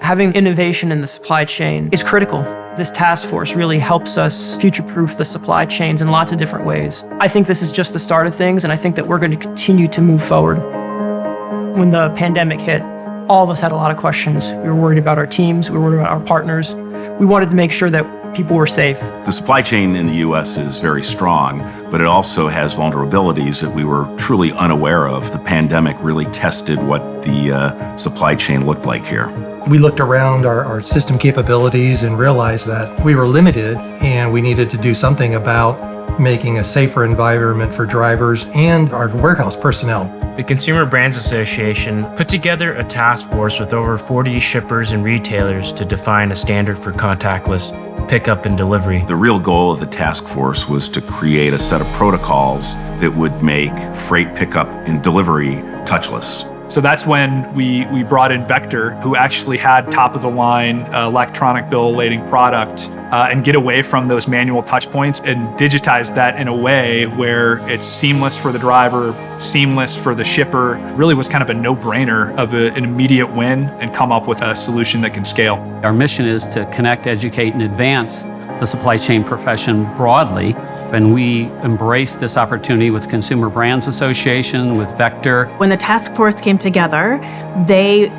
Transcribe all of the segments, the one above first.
Having innovation in the supply chain is critical. This task force really helps us future-proof the supply chains in lots of different ways. I think this is just the start of things, and I think that we're going to continue to move forward. When the pandemic hit, all of us had a lot of questions. We were worried about our teams, we were worried about our partners. We wanted to make sure that people were safe. The supply chain in the U.S. is very strong, but it also has vulnerabilities that we were truly unaware of. The pandemic really tested what the supply chain looked like here. We looked around our system capabilities and realized that we were limited and we needed to do something about making a safer environment for drivers and our warehouse personnel. The Consumer Brands Association put together a task force with over 40 shippers and retailers to define a standard for contactless pickup and delivery. The real goal of the task force was to create a set of protocols that would make freight pickup and delivery touchless. So that's when we brought in Vector, who actually had top-of-the-line electronic bill of lading product, and get away from those manual touch points and digitize that in a way where it's seamless for the driver, seamless for the shipper. Really was kind of a no-brainer of an immediate win and come up with a solution that can scale. Our mission is to connect, educate, and advance the supply chain profession broadly. And we embraced this opportunity with Consumer Brands Association, with Vector. When the task force came together, they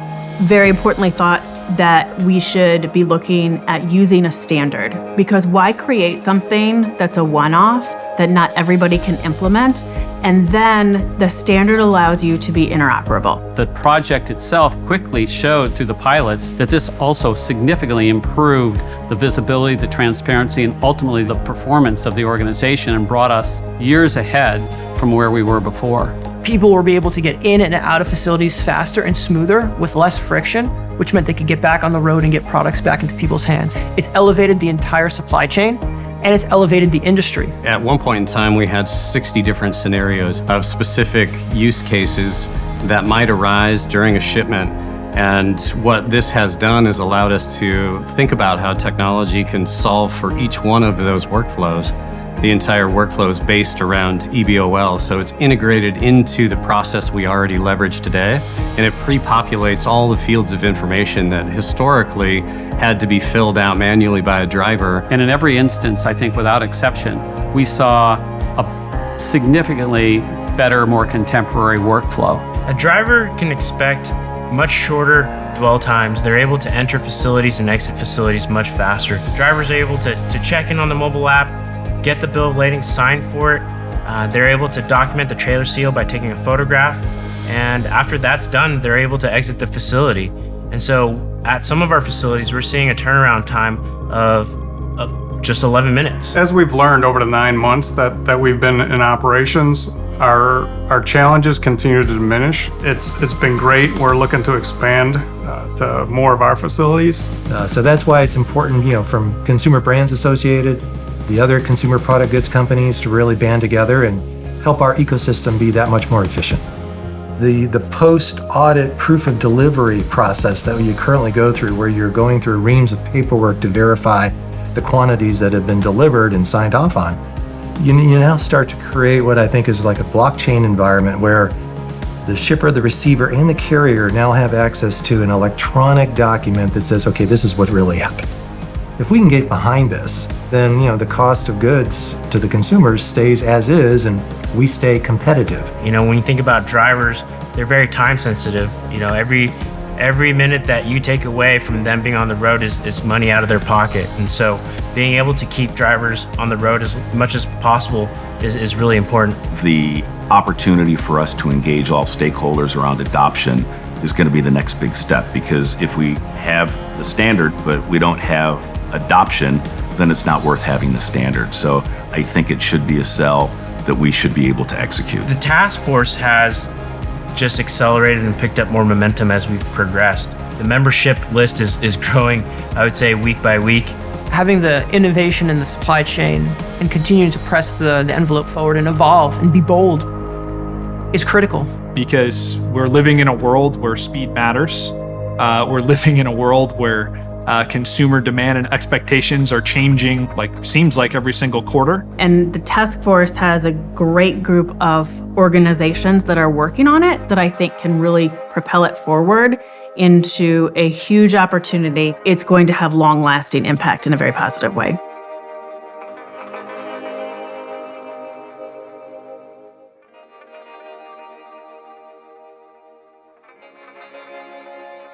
very importantly thought that we should be looking at using a standard. Because why create something that's a one-off that not everybody can implement? And then the standard allows you to be interoperable. The project itself quickly showed through the pilots that this also significantly improved the visibility, the transparency, and ultimately the performance of the organization and brought us years ahead from where we were before. People will be able to get in and out of facilities faster and smoother with less friction, which meant they could get back on the road and get products back into people's hands. It's elevated the entire supply chain, and it's elevated the industry. At one point in time, we had 60 different scenarios of specific use cases that might arise during a shipment. And what this has done is allowed us to think about how technology can solve for each one of those workflows. The entire workflow is based around EBOL, so it's integrated into the process we already leverage today, and it pre-populates all the fields of information that historically had to be filled out manually by a driver. And in every instance, I think without exception, we saw a significantly better, more contemporary workflow. A driver can expect much shorter dwell times. They're able to enter facilities and exit facilities much faster. Drivers are able to check in on the mobile app, get the bill of lading, sign for it. They're able to document the trailer seal by taking a photograph. And after that's done, they're able to exit the facility. And so at some of our facilities, we're seeing a turnaround time of just 11 minutes. As we've learned over the 9 months that we've been in operations, our challenges continue to diminish. It's been great. We're looking to expand to more of our facilities. So that's why it's important, from Consumer Brands Associated, the other consumer product goods companies to really band together and help our ecosystem be that much more efficient. The post-audit proof of delivery process that you currently go through, where you're going through reams of paperwork to verify the quantities that have been delivered and signed off on, you now start to create what I think is like a blockchain environment where the shipper, the receiver, and the carrier now have access to an electronic document that says, okay, this is what really happened. If we can get behind this, then the cost of goods to the consumers stays as is, and we stay competitive. When you think about drivers, they're very time sensitive. Every minute that you take away from them being on the road is money out of their pocket. And so being able to keep drivers on the road as much as possible is really important. The opportunity for us to engage all stakeholders around adoption is going to be the next big step, because if we have the standard but we don't have adoption, then it's not worth having the standard. So I think it should be a sell that we should be able to execute. The task force has just accelerated and picked up more momentum as we've progressed. The membership list is growing, I would say, week by week. Having the innovation in the supply chain and continuing to press the envelope forward and evolve and be bold is critical. Because we're living in a world where speed matters. We're living in a world where consumer demand and expectations are changing, seems like every single quarter. And the task force has a great group of organizations that are working on it that I think can really propel it forward into a huge opportunity, it's going to have long-lasting impact in a very positive way.